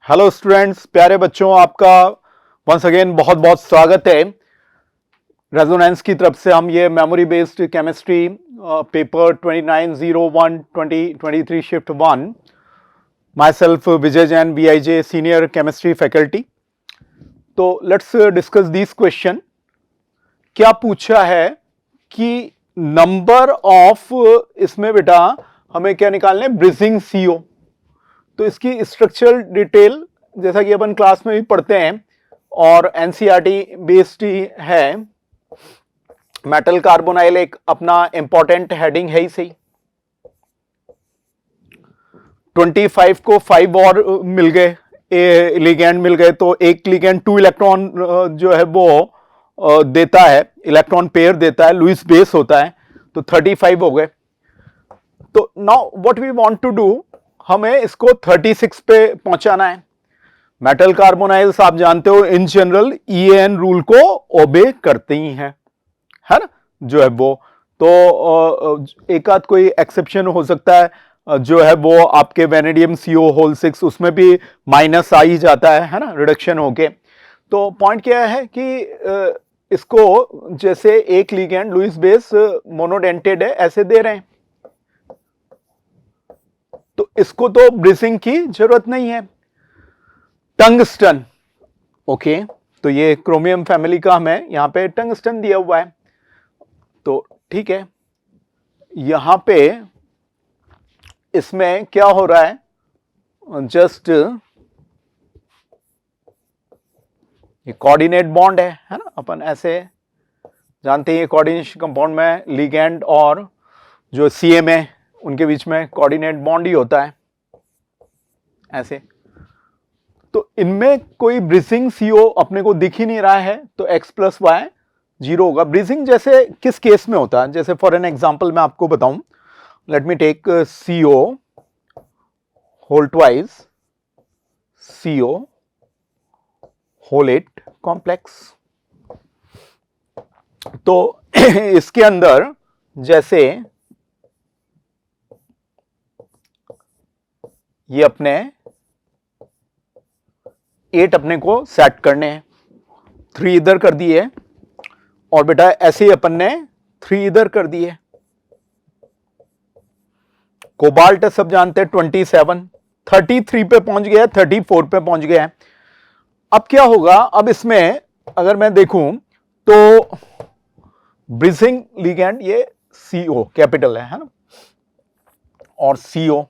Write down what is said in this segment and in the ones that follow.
Hello students, प्यारे बच्चों, आपका वंस अगेन बहुत बहुत स्वागत है। रेजोनेंस की तरफ से हम ये memory based chemistry paper 2901 2023 shift 1, my self Vijay Jain VIJ senior chemistry faculty. तो लेट्स डिस्कस दिस क्वेश्चन। क्या पूछा है कि नंबर ऑफ, इसमें बेटा हमें क्या निकालने, ब्रिजिंग CO। तो इसकी स्ट्रक्चरल डिटेल जैसा कि अपन क्लास में भी पढ़ते हैं और NCERT बेस्ड ही है। मेटल कार्बोनाइल एक अपना इंपॉर्टेंट हेडिंग है ही सही। 25 को 5 और मिल गए, लिगेंड मिल गए, तो एक लिगेंड 2 इलेक्ट्रॉन जो है वो देता है, इलेक्ट्रॉन पेयर देता है, लुईस बेस होता है, तो 35 हो गए। तो now what we want to do, हमें इसको 36 पे पहुंचाना है। मेटल कार्बोनाइल्स आप जानते हो इन जनरल EAN रूल को ओबे करते ही हैं, है ना, जो है वो। तो एक आध कोई एक्सेप्शन हो सकता है, जो है वो आपके वेनेडियम CO होल 6, उसमें भी माइनस आ ही जाता है ना, रिडक्शन होके। तो पॉइंट क्या है कि इसको जैसे एक लिगेंड लुईस बेस मोनोडेंटेड है ऐसे दे रहे हैं, तो इसको तो ब्रिजिंग की जरूरत नहीं है। टंगस्टन, ओके, तो ये क्रोमियम फैमिली का हमें यहां पे टंगस्टन दिया हुआ है, तो ठीक है। यहां पे इसमें क्या हो रहा है, जस्ट ये कोऑर्डिनेट बॉन्ड है ना, अपन ऐसे जानते हैं कोऑर्डिनेशन कंपाउंड में लिगेंड और जो CM है उनके बीच में कोऑर्डिनेट बॉन्ड ही होता है ऐसे। तो इनमें कोई ब्रिजिंग CO अपने को दिख ही नहीं रहा है, तो x + y 0 होगा। ब्रिजिंग जैसे किस केस में होता है, जैसे फॉर एन एग्जांपल मैं आपको बताऊं, let me take CO whole twice CO whole 8 complex. तो इसके अंदर जैसे ये अपने 8 अपने को सेट करने हैं, 3 इधर कर दिए, और बेटा ऐसे ही अपन ने 3 इधर कर दिए। कोबाल्ट सब जानते हैं 27, 33 पे पहुंच गया, 34 पे पहुंच गया। अब क्या होगा, अब इसमें अगर मैं देखूं तो ब्रिजिंग लिगेंड ये CO कैपिटल है ना, और CO,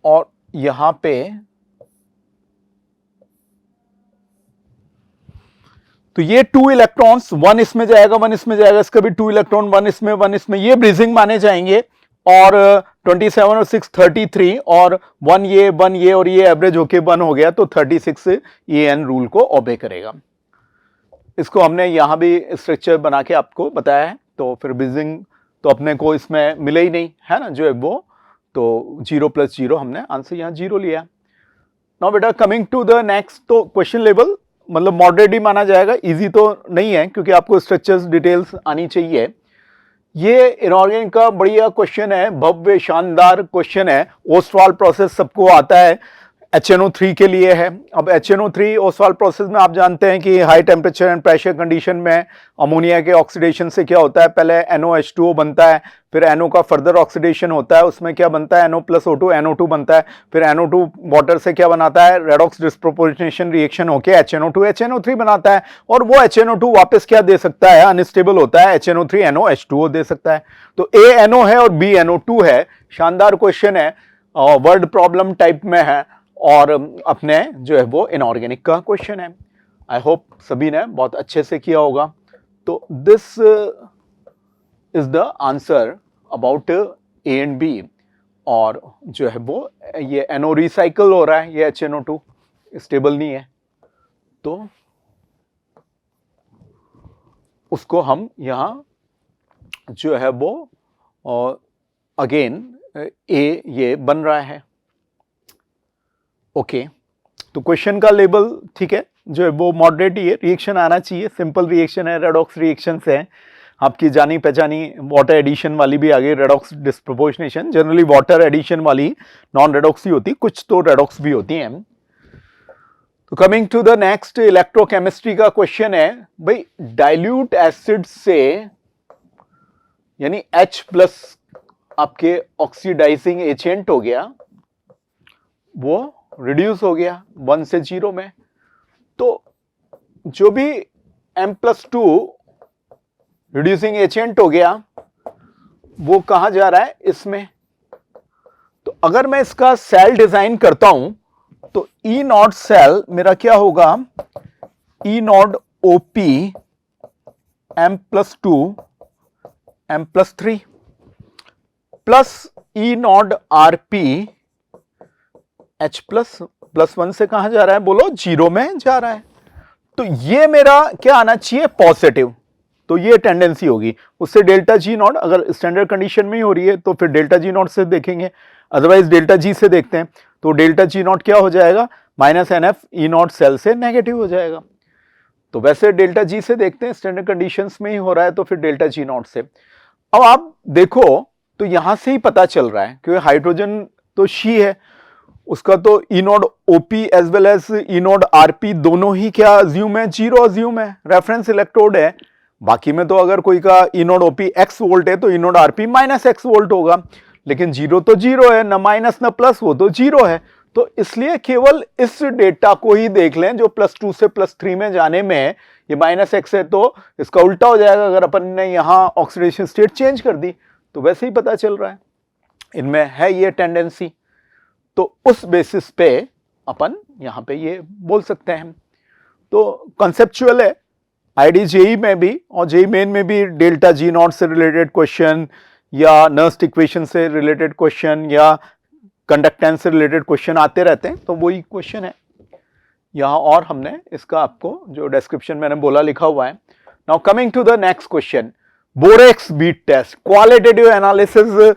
और यहां पे तो ये 2 इलेक्ट्रॉन्स, 1 इसमें जाएगा 1 इसमें जाएगा, इसका भी 2 इलेक्ट्रॉन, 1 इसमें 1 इसमें, ये ब्रिजिंग माने जाएंगे। और 27 और 6 33, और 1 ये और ये एवरेज होके 1 हो गया, तो 36 EAN रूल को ओबे करेगा। इसको हमने यहां भी स्ट्रक्चर बना के आपको बताया है। तो फिर ब्रिजिंग तो अपने को इसमें मिले ही नहीं है ना, जो है वो, तो 0 + 0 हमने आंसर यहां 0 लिया। नाउ बेटा कमिंग टू द नेक्स्ट, तो क्वेश्चन लेवल मतलब मॉडरेट ही माना जाएगा, इजी तो नहीं है क्योंकि आपको स्ट्रक्चर्स डिटेल्स आनी चाहिए। ये इनऑर्गेनिक का बढ़िया क्वेश्चन है, भव्य शानदार क्वेश्चन है। ओस्वाल्ड प्रोसेस सबको आता है, HNO3 के लिए है। अब HNO3 ओस्वाल्ड प्रोसेस में आप जानते हैं कि high temperature and pressure condition में अमोनिया के ऑक्सीडेशन से क्या होता है, पहले NOH2O बनता है, फिर NO का फर्दर ऑक्सीडेशन होता है, उसमें क्या बनता है, NO + O2 NO2 बनता है, फिर NO2 वाटर से क्या बनाता है, रेडॉक्स डिस्प्रोपोर्शनेशन रिएक्शन होके HNO2 HNO3 बनाता है, और वो HNO2 वापस क्या दे सकता है, अनस्टेबल होता है, HNO3 NOH2O दे सकता है। तो A NO है और B NO2 है। शानदार क्वेश्चन है, वर्ड प्रॉब्लम टाइप में है, और अपने जो है वो इनऑर्गेनिक का क्वेश्चन है। आई होप सभी ने बहुत अच्छे से किया होगा। तो this is the answer about A and B। और जो है वो ये NO रिसाइकल हो रहा है, ये HNO2 स्टेबल नहीं है, तो उसको हम यहां जो है वो अगेन A ये बन रहा है। ओके, तो क्वेश्चन का लेवल ठीक है, जो है वो मॉडरेट ही है, रिएक्शन आना चाहिए, सिंपल रिएक्शन है, रेडॉक्स रिएक्शन है। आपकी जानी पहचानी वाटर एडिशन वाली भी आ गई, redox disproportionation. Generally water addition वाली नॉन रेडॉक्स ही होती, कुछ तो रेडॉक्स भी होती हैं। तो coming to the next electrochemistry का क्वेश्चन है भाई, डाइल्यूट एसिड से यानी H प्लस आपके ऑक्सीडाइजिंग एजेंट हो गया, वो रिड्यूस हो गया 1 से 0 में, तो जो भी M+2 रिड्यूसिंग एजेंट हो गया वो कहां जा रहा है, इसमें। तो अगर मैं इसका सेल डिजाइन करता हूं तो ई नॉट सेल मेरा क्या होगा, E naught OP M+2 M+3 plus E naught RP H++1 से कहां जा रहा है, बोलो 0 में जा रहा है। तो ये मेरा क्या आना चाहिए, पॉजिटिव। तो ये टेंडेंसी होगी, उससे डेल्टा जी नॉट अगर स्टैंडर्ड कंडीशन में ही हो रही है तो फिर डेल्टा जी नॉट से देखेंगे, अदरवाइज डेल्टा जी से देखते हैं। तो डेल्टा जी नॉट क्या हो जाएगा, -NF ई नॉट सेल से नेगेटिव हो जाएगा। तो वैसे डेल्टा जी से देखते हैं, स्टैंडर्ड कंडीशंस में ही हो रहा है तो फिर डेल्टा जी नॉट से। अब आप देखो तो यहां से ही पता चल रहा है क्योंकि हाइड्रोजन तो शी है, उसका तो E naught OP as well as E naught RP दोनों ही क्या अज्यूम है, 0 अज्यूम है, रेफरेंस इलेक्ट्रोड है। बाकी में तो अगर कोई का ई नॉट OP x वोल्ट है तो E naught RP -x volt होगा, लेकिन 0 तो 0 है, न माइनस न प्लस, वो तो 0 है। तो इसलिए केवल इस डेटा को ही देख लें जो +2 से +3 में जाने में ये -x है, तो इसका उल्टा हो जाएगा अगर अपन ने यहां ऑक्सीडेशन स्टेट चेंज कर दी। तो वैसे ही पता चल रहा है इनमें है ये टेंडेंसी, तो उस बेसिस पे अपन यहां पे ये बोल सकते हैं। तो कॉन्सेप्चुअल है, आईडी जेई में भी और जेई मेन में भी डेल्टा जी नॉट से रिलेटेड क्वेश्चन या नर्स्ट इक्वेशन से रिलेटेड क्वेश्चन या कंडक्टेंस से रिलेटेड क्वेश्चन आते रहते हैं, तो वही क्वेश्चन है यहां, और हमने इसका आपको जो डिस्क्रिप्शन मैंने बोला लिखा हुआ है। Now coming to the next question, borax bead test, qualitative analysis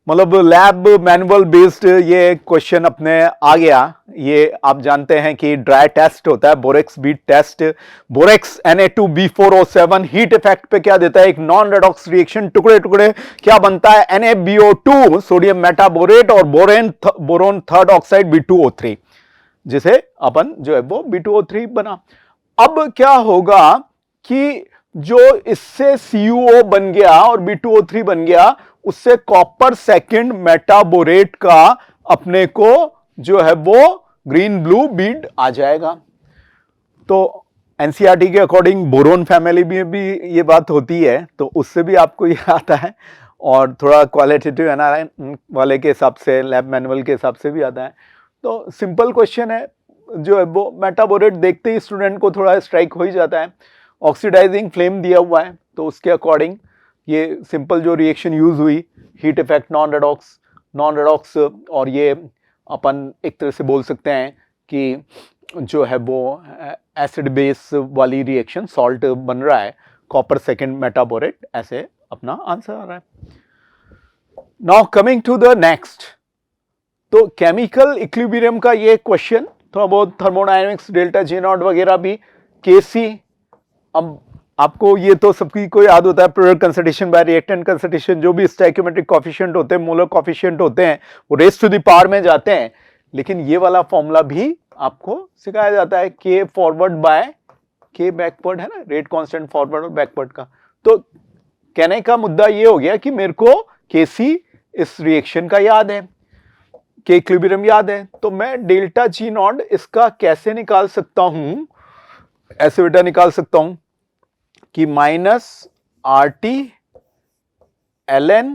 मतलब लैब मैनुअल बेस्ड ये क्वेश्चन अपने आ गया। ये आप जानते हैं कि ड्राई टेस्ट होता है borax bead test. Borax Na2B4O7 heat effect पे क्या देता है, एक नॉन रेडॉक्स रिएक्शन, टुकड़े टुकड़े क्या बनता है, NaBO2 सोडियम मेटाबोरेट और बोरोन थर्ड ऑक्साइड B2O3, जिसे अपन जो है वो B2O3 बना। अब क्या होगा कि जो इससे CuO बन गया और B2O3 बन गया, उससे कॉपर सेकंड मेटाबोरेट का अपने को जो है वो ग्रीन ब्लू बीड आ जाएगा। तो एनसीईआरटी के अकॉर्डिंग बोरोन फैमिली में भी ये बात होती है, तो उससे भी आपको ये आता है, और थोड़ा क्वालिटेटिव एनालाइज वाले के हिसाब से, लैब मैनुअल के हिसाब से भी आता है। तो सिंपल क्वेश्चन है, जो है वो मेटाबोरेट देखते ही स्टूडेंट को थोड़ा स्ट्राइक हो ही जाता है। ऑक्सीडाइजिंग फ्लेम दिया हुआ है, तो उसके अकॉर्डिंग ये सिंपल जो रिएक्शन यूज हुई, हीट इफेक्ट, नॉन रेडॉक्स, और ये अपन एक तरह से बोल सकते हैं कि जो है वो एसिड बेस वाली रिएक्शन, सॉल्ट बन रहा है, कॉपर सेकंड मेटाबोरेट, ऐसे अपना आंसर आ रहा है। Now coming to the next, तो केमिकल इक्विलिब्रियम का ये क्वेश्चन, थोड़ा बहुत थर्मोडायनेमिक्स, डेल्टा जी नॉट वगैरह भी, केसी। अब आपको ये तो सबकी को याद होता है, product concentration bye reactant concentration, जो भी स्टोइकियोमेट्रिक कोएफिशिएंट होते हैं, मोलर कोएफिशिएंट होते हैं, वो रेज़ टू द पावर में जाते हैं। लेकिन ये वाला फॉर्मूला भी आपको सिखाया जाता है, के फॉरवर्ड बाय के बैकवर्ड, है ना, रेट कांस्टेंट फॉरवर्ड और बैकवर्ड का। तो कहने का मुद्दा ये हो गया कि मेरे को केसी इस रिएक्शन का याद है, के इक्विलिब्रियम याद है, तो मैं डेल्टा जी नॉट इसका कैसे निकाल सकता हूं, ऐसे बेटा निकाल सकता हूं कि -RT ln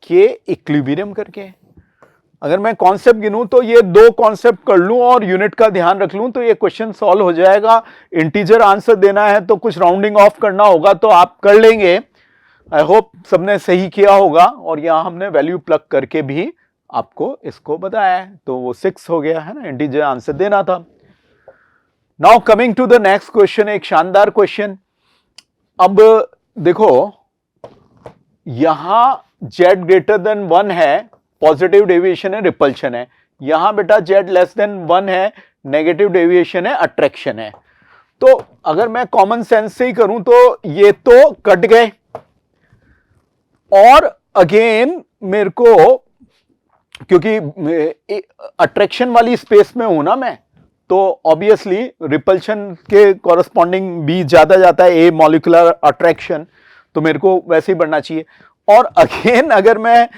के इक्विलिब्रियम करके। अगर मैं कॉन्सेप्ट गिनूं तो ये दो कॉन्सेप्ट कर लूं और यूनिट का ध्यान रख लूं तो ये क्वेश्चन सॉल्व हो जाएगा। इंटीजर आंसर देना है तो कुछ राउंडिंग ऑफ करना होगा तो आप कर लेंगे। आई होप सबने सही किया होगा, और यहां हमने वैल्यू प्लग करके भी आपको इसको बताया है, तो वो 6 हो गया है ना, इंटीजर आंसर देना था। Now coming to the next question, एक शानदार क्वेश्चन। अब देखो यहां z ग्रेटर देन 1 है, पॉजिटिव डेविएशन है, रिपल्शन है। यहां बेटा z लेस देन 1 है, नेगेटिव डेविएशन है, अट्रैक्शन है। तो अगर मैं कॉमन सेंस से ही करूं तो ये तो कट गए, और अगेन मेरे को, क्योंकि अट्रैक्शन वाली स्पेस में हूं ना मैं, तो ऑब्वियसली रिपल्शन के कॉरस्पॉन्डिंग बी ज्यादा जाता है, ए मॉलिक्यूलर अट्रैक्शन, तो मेरे को वैसे ही बढ़ना चाहिए। और अगेन अगर मैं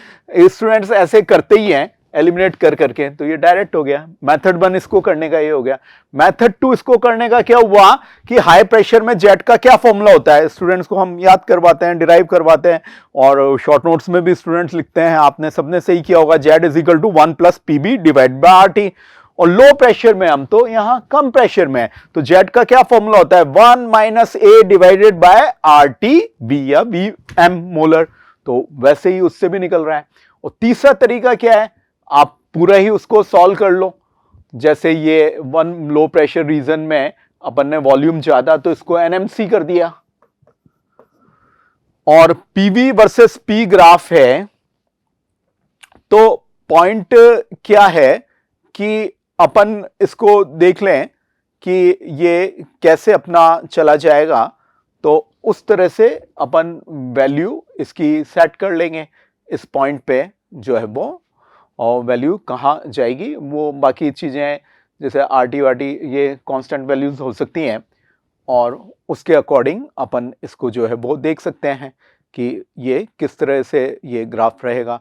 स्टूडेंट्स ऐसे करते ही हैं एलिमिनेट कर करके, तो ये डायरेक्ट हो गया। मेथड 1 इसको करने का ये हो गया। मेथड 2 इसको करने का क्या हुआ कि हाई प्रेशर में जेट का क्या फॉर्मूला होता है, स्टूडेंट्स को हम याद करवाते हैं, डिराइव करवाते हैं, और शॉर्ट नोट्स में भी स्टूडेंट्स लिखते हैं, आपने सबने सही किया होगा, Z is equal to 1 plus PB divide by RT. और लो प्रेशर में हम तो यहां कम प्रेशर में है, तो जेड का क्या फॉर्मूला होता है, 1 minus A divided by R T B या बी एम मोलर, तो वैसे ही उससे भी निकल रहा है। और तीसरा तरीका क्या है, आप पूरा ही उसको सॉल्व कर लो। जैसे ये 1 लो प्रेशर रीजन में अपन ने वॉल्यूम ज्यादा, तो इसको एनएमसी कर दिया, और पीवी वर्सेस पी ग्राफ है। तो पॉइंट क्या है कि अपन इसको देख लें कि ये कैसे अपना चला जाएगा, तो उस तरह से अपन वैल्यू इसकी सेट कर लेंगे इस पॉइंट पे जो है वो, और वैल्यू कहाँ जाएगी वो बाकी चीज़ें जैसे आर टी वार टी ये कांस्टेंट वैल्यूज हो सकती हैं, और उसके अकॉर्डिंग अपन इसको जो है वो देख सकते हैं कि ये किस तरह से ये ग्राफ रहेगा।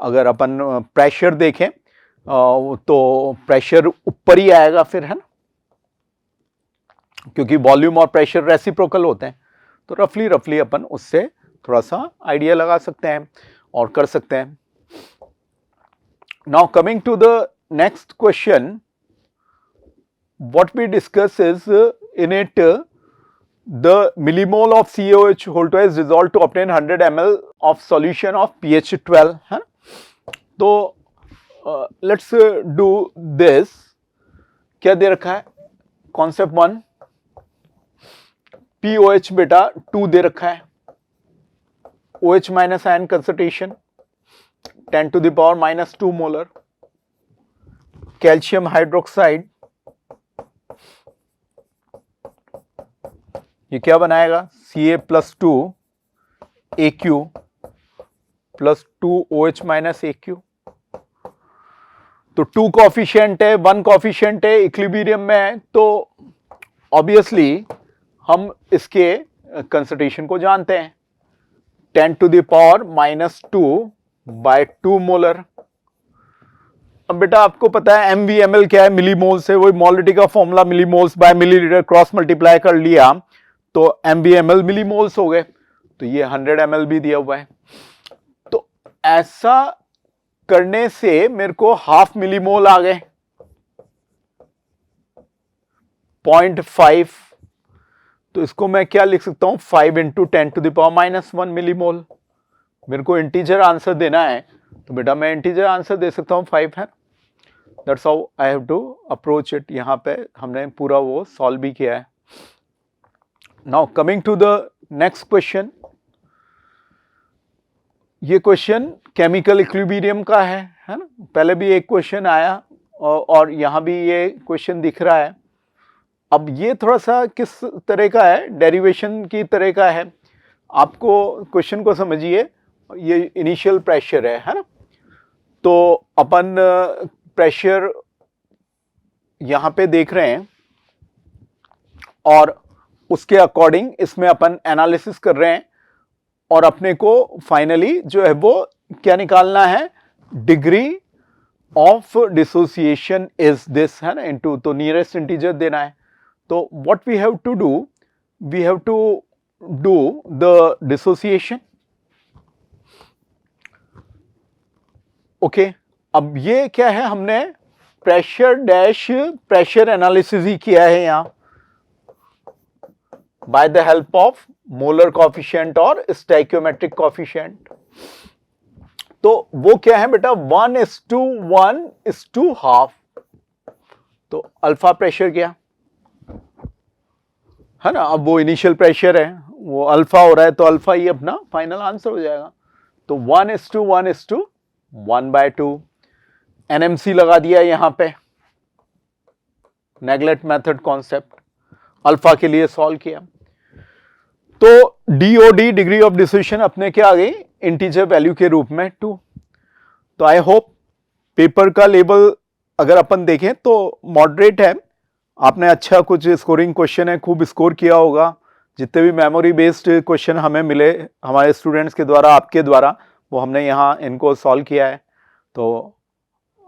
अगर अपन प्रेशर देखें तो प्रेशर ऊपर ही आएगा फिर, है ना, क्योंकि वॉल्यूम और प्रेशर रेसिप्रोकल होते हैं, तो रफली अपन उससे थोड़ा सा आइडिया लगा सकते हैं और कर सकते हैं। Now coming to the next question, what we discuss is in it the millimole of CaOH whole twice dissolved to obtain 100 ml of solution of pH 12 है। तो let's do this। क्या दे रखा है, कॉन्सेप्ट 1 POH बेटा 2 दे रखा है, OH minus ion concentration 10 to the power minus 2 molar, calcium hydroxide, ये क्या बनाएगा, Ca plus 2 AQ plus 2 OH minus AQ। तो 2 कॉफिशिएंट है, 1 कॉफिशिएंट है, इक्विलिब्रियम में है, तो ऑब्वियसली हम इसके कंसंट्रेशन को जानते हैं, 10 to the power minus 2 by 2 molar. अब बेटा आपको पता है MVML क्या है, मिलीमोल से, वही मोलरिटी का formula, millimoles by millilitre cross multiply कर लिया तो MVML मिलीमोल्स हो गए, तो ये 100 ml भी दिया हुआ है। तो ऐसा करने से मेरे को हाफ मिलीमोल आ गए, 0.5, तो इसको मैं क्या लिख सकता हूं, 5 into 10 to the power minus 1 millimole. मेरे को इंटीजर आंसर देना है, तो बेटा मैं इंटीजर आंसर दे सकता हूँ 5 है। That's how I have to approach it. यहाँ पे हमने पूरा वो सॉल्व भी किया है। Now coming to the next question, ये क्वेश्चन केमिकल इक्विलिब्रियम का है ना, पहले भी एक क्वेश्चन आया और यहाँ भी ये क्वेश्चन दिख रहा है। अब ये थोड़ा सा किस तरह का है, डेरिवेशन की तरह का है। आपको क्वेश्चन को समझिए, ये इनिशियल प्रेशर है ना, तो अपन प्रेशर यहां पे देख रहे हैं और उसके अकॉर्डिंग इसमें अपन एनालिसिस कर रहे हैं, और अपने को फाइनली जो है वो क्या निकालना है, degree of dissociation is this, है ना, इनटू, तो नियरेस्ट इंटीजर देना है। तो what we have to do, we have to do the dissociation. Okay, अब ये क्या है, हमने प्रेशर डैश प्रेशर एनालिसिस ही किया है यहां by the help of molar coefficient और स्टोइकियोमेट्रिक कॉफिशिएंट। तो वो क्या है बेटा, 1:1:1:1/2, तो अल्फा प्रेशर गया है ना। अब वो इनिशियल प्रेशर है, वो अल्फा हो रहा है, तो अल्फा ही अपना फाइनल आंसर हो जाएगा। तो 1:1:1/2 एनएमसी लगा दिया यहां पे, नेगलेक्ट मेथड कॉन्सेप्ट, अल्फा के लिए सॉल्व किया। तो डीओडी डिग्री ऑफ डिसोसिएशन अपने क्या आ गई, इंटीजर वैल्यू के रूप में 2। तो आई होप पेपर का लेवल अगर अपन देखें तो मॉडरेट है, आपने अच्छा कुछ स्कोरिंग क्वेश्चन है खूब स्कोर किया होगा। जितने भी मेमोरी बेस्ड क्वेश्चन हमें मिले हमारे स्टूडेंट्स के द्वारा, आपके द्वारा, वो हमने यहाँ इनको सॉल्व किया है। तो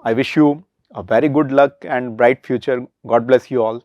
I wish you a very good luck and bright future. God bless you all.